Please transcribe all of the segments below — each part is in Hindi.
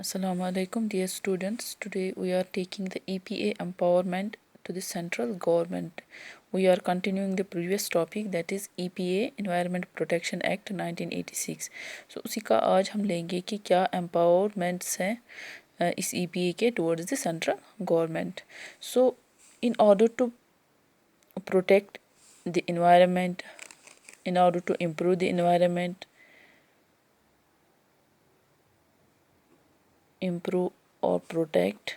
Assalamu alaikum, dear students. Today we are taking the EPA empowerment to the central government. We are continuing the previous topic, that is EPA Environment Protection Act 1986. So उसी का आज हम लेंगे कि क्या empowerments हैं इस EPA के towards the central government. So in order to protect the environment, in order to improve the environment, improve or protect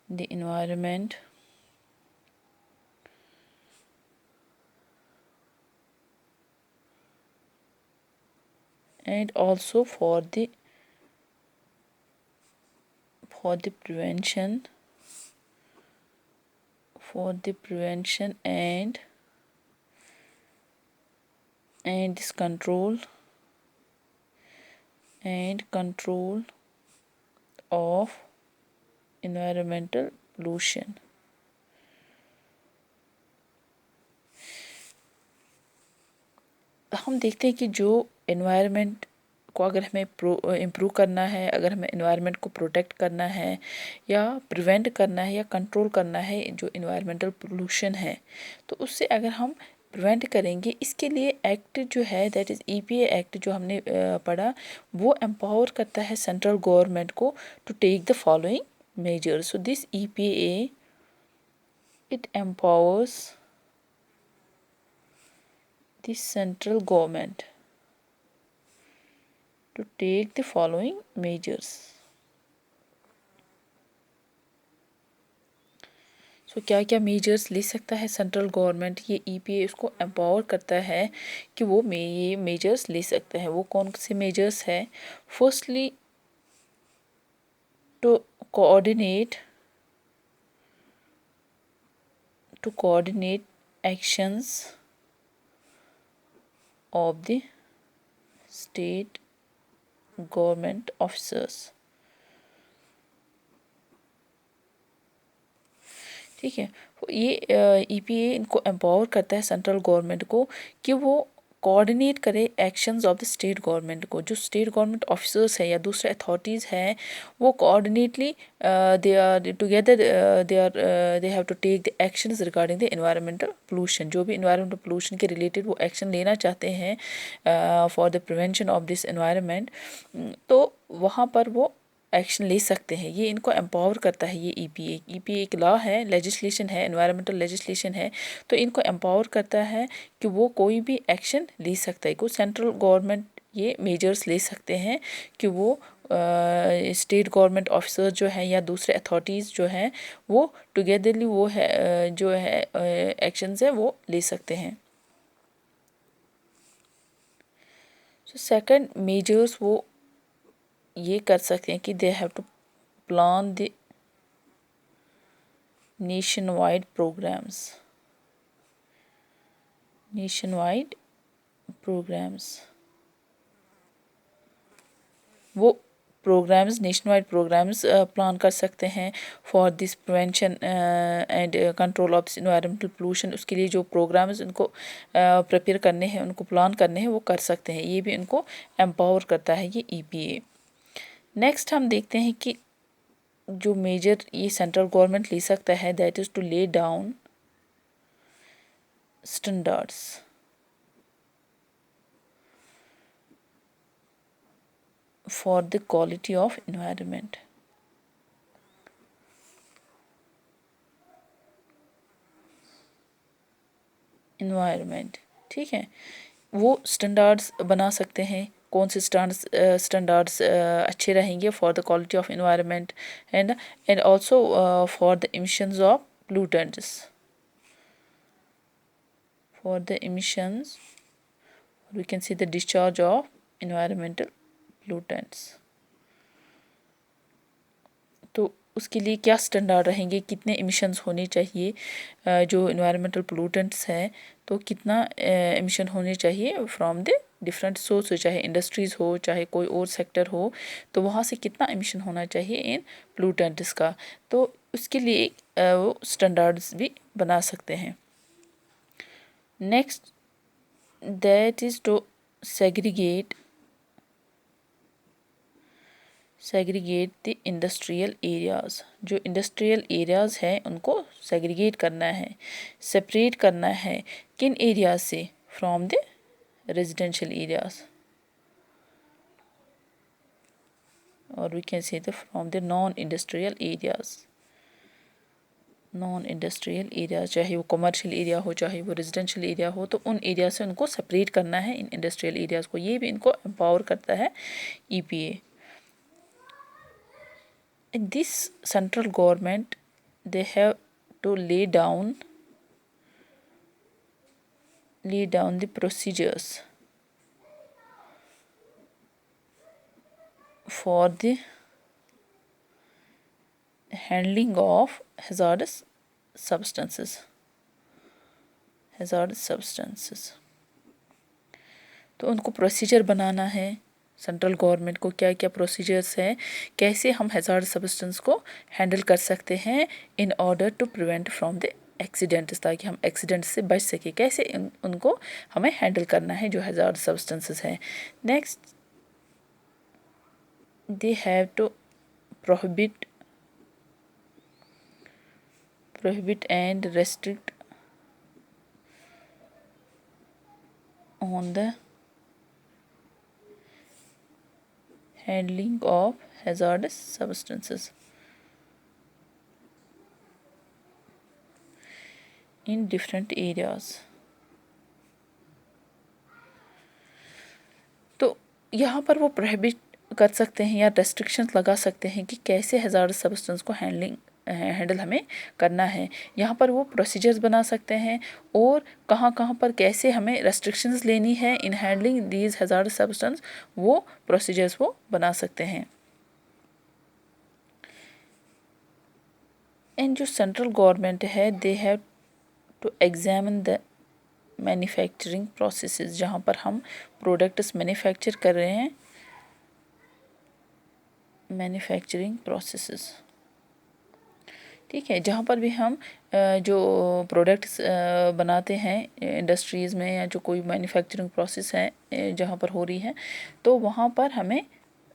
the environment, and also for the prevention and this control of environmental pollution. हम देखते हैं कि जो एनवायरनमेंट को अगर हमें इम्प्रूव करना है, अगर हमें एनवायरनमेंट को प्रोटेक्ट करना है या प्रिवेंट करना है या कंट्रोल करना है जो एनवायरमेंटल पोल्यूशन है, तो उससे अगर हम प्रिवेंट करेंगे, इसके लिए एक्ट जो है दैट इज़ EPA एक्ट जो हमने पढ़ा, वो एम्पावर करता है सेंट्रल गवर्नमेंट को to take the following measures. So this EPA it empowers the central government to take the following measures. सो क्या क्या मेजर्स ले सकता है सेंट्रल गवर्नमेंट, ये EPA उसको एम्पावर करता है कि वो ये मेजर्स ले सकते हैं. वो कौन से मेजर्स हैं? Firstly to coordinate actions of the state government officers. ठीक है, ये EPA इनको एम्पावर करता है सेंट्रल गवर्नमेंट को कि वो कोऑर्डिनेट करे actions of the state government को. जो स्टेट गवर्नमेंट ऑफिसर्स हैं या दूसरे अथॉरिटीज़ हैं, वो coordinately they are together they have to take the actions regarding the environmental pollution. जो भी एनवायरमेंटल पोल्यूशन के रिलेटेड वो एक्शन लेना चाहते हैं for the prevention of this environment, तो वहाँ पर वो एक्शन ले सकते हैं. ये इनको एम्पावर करता है. ये EPA एक लॉ है, लेजिस्लेशन है, एनवायरमेंटल लेजिस्लेशन है, तो इनको एम्पावर करता है कि वो कोई भी एक्शन ले सकता है. को सेंट्रल गवर्नमेंट ये मेजर्स ले सकते हैं कि वो स्टेट गवर्नमेंट ऑफिसर जो हैं या दूसरे अथॉरिटीज़ जो हैं, वो टुगेदरली वो है जो है एक्शंस है वो ले सकते हैं. सो सेकंड मेजर्स वो ये कर सकते हैं कि they have to plan the nationwide programs. वो प्रोग्राम्स नेशनवाइड प्रोग्राम्स प्लान कर सकते हैं for this prevention and control of this environmental pollution. उसके लिए जो प्रोग्राम्स उनको प्रिपेयर करने हैं, उनको प्लान करने हैं, वो कर सकते हैं. ये भी उनको एम्पावर करता है ये EPA. नेक्स्ट हम देखते हैं कि जो मेजर ये सेंट्रल गवर्नमेंट ले सकता है, that is to lay down standards for the quality of environment. ठीक है, वो स्टैंडर्ड्स बना सकते हैं. कौन से स्टैंडर्ड्स अच्छे रहेंगे for the quality of environment and also for the emissions of pollutants. For the emissions, we can see the discharge of environmental pollutants. तो उसके लिए क्या स्टैंडर्ड रहेंगे, कितने एमिशंस होने चाहिए जो इन्वायरमेंटल पोल्यूटेंट्स हैं, तो कितना एमिशन होने चाहिए फ्रॉम द डिफरेंट सोर्स, चाहे इंडस्ट्रीज़ हो चाहे कोई और सेक्टर हो, तो वहाँ से कितना एमिशन होना चाहिए इन पोल्यूटेंट्स का. तो उसके लिए वो स्टैंडर्ड्स भी बना सकते हैं. Next that is to segregate segregate the industrial areas, जो इंडस्ट्रियल एरियाज़ हैं उनको सेग्रीगेट करना है, सेपरेट करना है किन एरियाज से, फ्रॉम द रेजिडेंशियल एरियाज, और we can say the from the non industrial areas. Non industrial area, चाहे वो कमर्शियल एरिया हो चाहे वो रेजिडेंशियल एरिया हो, तो उन एरिया से उनको सेपरेट करना है इन इंडस्ट्रियल एरियाज़ को। ये भी इनको एम्पावर करता है EPA. In this central government, they have to lay down the procedures for the handling of hazardous substances। तो उनको प्रोसीजर बनाना है सेंट्रल गवर्नमेंट को, क्या क्या प्रोसीजर्स हैं, कैसे हम हैज़ार्ड सब्सटेंस को हैंडल कर सकते हैं in order to prevent from the accidents, ताकि हम एक्सीडेंट से बच सके, कैसे उनको हमें हैंडल करना है जो हैज़ार्ड सब्सटेंसेस हैं। Next, they have to prohibit and restrict on the handling of hazardous substances in different areas। तो यहाँ पर वो प्रोहिबिट कर सकते हैं या रेस्ट्रिक्शंस लगा सकते हैं कि कैसे हैज़ार्डस सब्सटेंस को हैंडल हमें करना है। यहाँ पर वो प्रोसीजर्स बना सकते हैं और कहाँ कहाँ पर कैसे हमें रेस्ट्रिक्शंस लेनी है in handling these hazardous substance, वो प्रोसीजर्स वो बना सकते हैं। एंड जो सेंट्रल गवर्नमेंट है, they have to examine the manufacturing processes, जहाँ पर हम प्रोडक्ट्स मैन्युफैक्चर कर रहे हैं, मैन्युफैक्चरिंग प्रोसेसेस, ठीक है, जहाँ पर भी हम जो प्रोडक्ट्स बनाते हैं इंडस्ट्रीज़ में या जो कोई मैन्युफैक्चरिंग प्रोसेस है जहाँ पर हो रही है, तो वहाँ पर हमें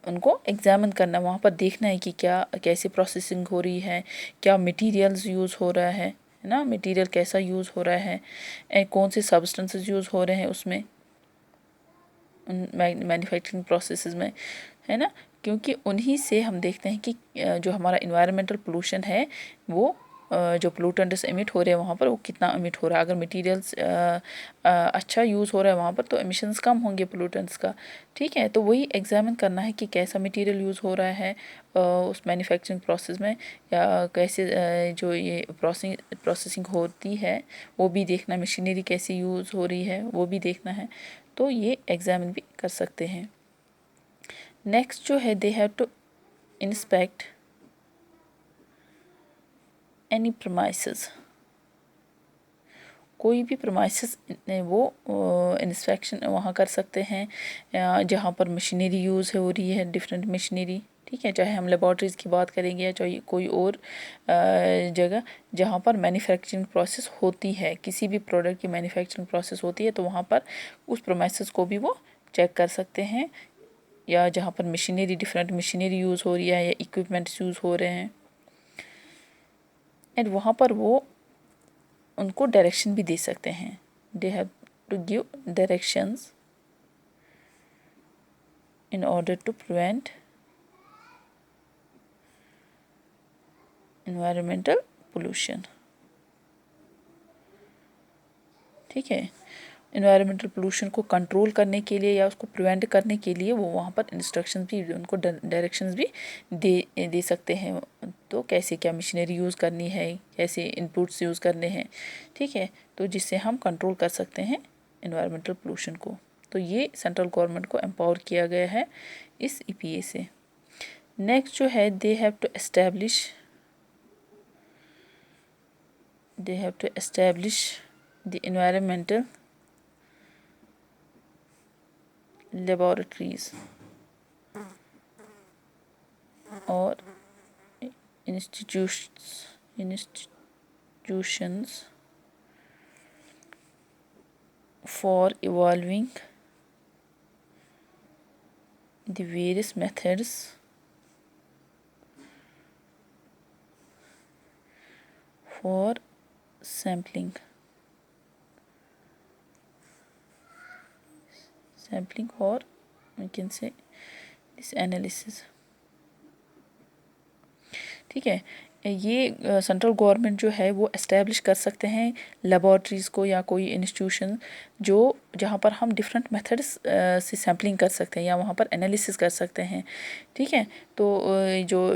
उनको एग्जामिन करना, वहाँ पर देखना है कि क्या कैसे प्रोसेसिंग हो रही है, क्या मटेरियल्स यूज़ हो रहा है ना, मटेरियल कैसा यूज़ हो रहा है, कौन से सब्सटेंसेस यूज़ हो रहे हैं उसमें मैन्युफैक्चरिंग प्रोसेसेस में, है ना, क्योंकि उन्हीं से हम देखते हैं कि जो हमारा इन्वायरमेंटल पोल्यूशन है वो जो पोल्यूटेंट्स एमिट हो रहे हैं वहाँ पर वो कितना एमिट हो रहा है। अगर मटेरियल्स अच्छा यूज़ हो रहा है वहाँ पर तो एमिशंस कम होंगे पोल्यूटेंट्स का, ठीक है। तो वही एग्जामिन करना है कि कैसा मटेरियल यूज़ हो रहा है उस मैन्युफैक्चरिंग प्रोसेस में, या कैसे जो ये प्रोसेसिंग होती है वो भी देखना, मशीनरी कैसी यूज़ हो रही है वो भी देखना है, तो ये एग्जामिन भी कर सकते हैं। नेक्स्ट जो है, they have to inspect any premises, कोई भी प्रमाइसेस वो इंस्पेक्शन वहाँ कर सकते हैं जहाँ पर मशीनरी यूज़ हो रही है, डिफरेंट मशीनरी, ठीक है, चाहे हम लेबॉर्ट्रीज़ की बात करेंगे या चाहे कोई और जगह जहाँ पर मैन्युफैक्चरिंग प्रोसेस होती है, किसी भी प्रोडक्ट की मैन्युफैक्चरिंग प्रोसेस होती है, तो वहाँ पर उस प्रमाइसेस को भी वो चेक कर सकते हैं, या जहाँ पर मशीनरी डिफरेंट मशीनरी यूज़ हो रही है या इक्विपमेंट्स यूज़ हो रहे हैं, एंड वहाँ पर वो उनको डायरेक्शन भी दे सकते हैं। They have to give directions in order to prevent environmental pollution, ठीक है। इन्वायरमेंटल पोल्यूशन को कंट्रोल करने के लिए या उसको प्रिवेंट करने के लिए वो वहाँ पर इंस्ट्रक्शंस भी, उनको डायरेक्शंस भी दे सकते हैं, तो कैसे क्या मशीनरी यूज़ करनी है, कैसे इनपुट्स यूज़ करने हैं, ठीक है, तो जिससे हम कंट्रोल कर सकते हैं इन्वायरमेंटल पोल्यूशन को। तो ये सेंट्रल गवर्नमेंट को एम्पावर किया गया है इस ईपीए से। नेक्स्ट जो है, they have to establish the environmental laboratories or institutions for evolving the various methods for sampling or we can say this analysis। ठीक है, ये सेंट्रल गवर्नमेंट जो है वो इस्टेब्लिश कर सकते हैं लेबॉर्ट्रीज़ को या कोई इंस्टीट्यूशन जो जहाँ पर हम डिफरेंट मेथड्स से सैम्पलिंग कर सकते हैं या वहाँ पर एनालिसिस कर सकते हैं। ठीक है, तो जो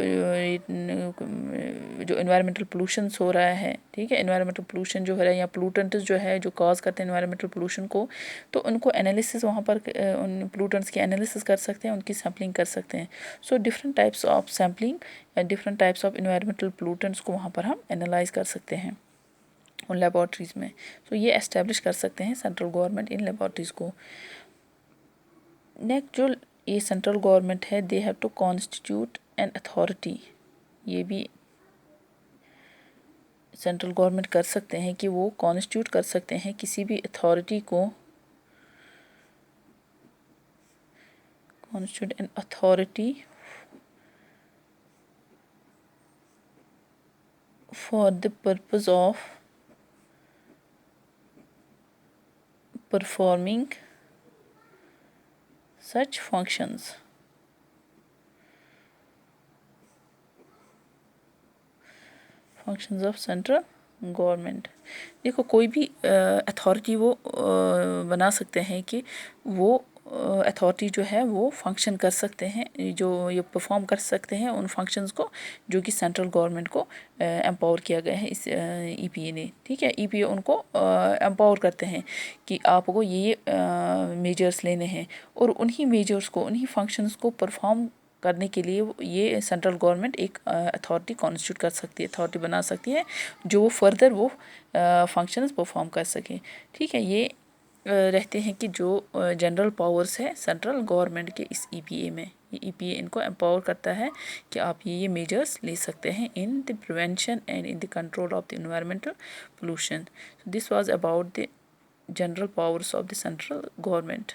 इन्वायरमेंटल पोल्यूशंस हो रहा है, ठीक है, इन्वायरमेंटल पोल्यूशन जो हो रहा है या पोल्यूटेंट्स जो है जो कॉज करते हैं इन्वायरमेंटल पोल्यूशन को, तो उनको एनालिसिस वहाँ पर उन पोल्यूटेंट्स की एनालिसिस कर सकते हैं, उनकी सैम्पलिंग कर सकते हैं। So different types of sampling या different types of environmental pollutants को वहाँ पर हम एनालाइज कर सकते हैं उन लेबॉर्ट्रीज़ में। सो ये एस्टेब्लिश कर सकते हैं सेंट्रल गवर्नमेंट इन लेबॉर्ट्रीज़ को। नेक्स्ट जो ये सेंट्रल गवर्नमेंट है, they have to constitute an authority. ये भी सेंट्रल गवर्नमेंट कर सकते हैं कि वो कॉन्स्टिट्यूट कर सकते हैं किसी भी अथॉरिटी को, constitute an authority for the purpose of performing such functions। Functions of central government. देखो कोई भी अथॉरिटी वो बना सकते हैं कि वो अथॉरिटी जो है वो फंक्शन कर सकते हैं, जो ये परफॉर्म कर सकते हैं उन फंक्शंस को जो कि सेंट्रल गवर्नमेंट को एम्पावर किया गया है इस ईपीए ने। ठीक है, ईपीए उनको एम्पावर करते हैं कि आपको ये मेजर्स लेने हैं और उन्हीं मेजर्स को, उन्हीं फंक्शंस को परफॉर्म करने के लिए ये सेंट्रल गवर्नमेंट एक अथॉरिटी कॉन्स्टिट्यूट कर सकती है, अथॉरिटी बना सकती है जो वो फर्दर वो फंक्शंस परफॉर्म कर सकें। ठीक है, ये रहते हैं कि जो जनरल पावर्स है सेंट्रल गवर्नमेंट के इस ईपीए में। ये ईपीए इनको एम्पावर करता है कि आप ये मेजर्स ले सकते हैं in the prevention and in the control of the environmental pollution. This was about the general powers of the central government.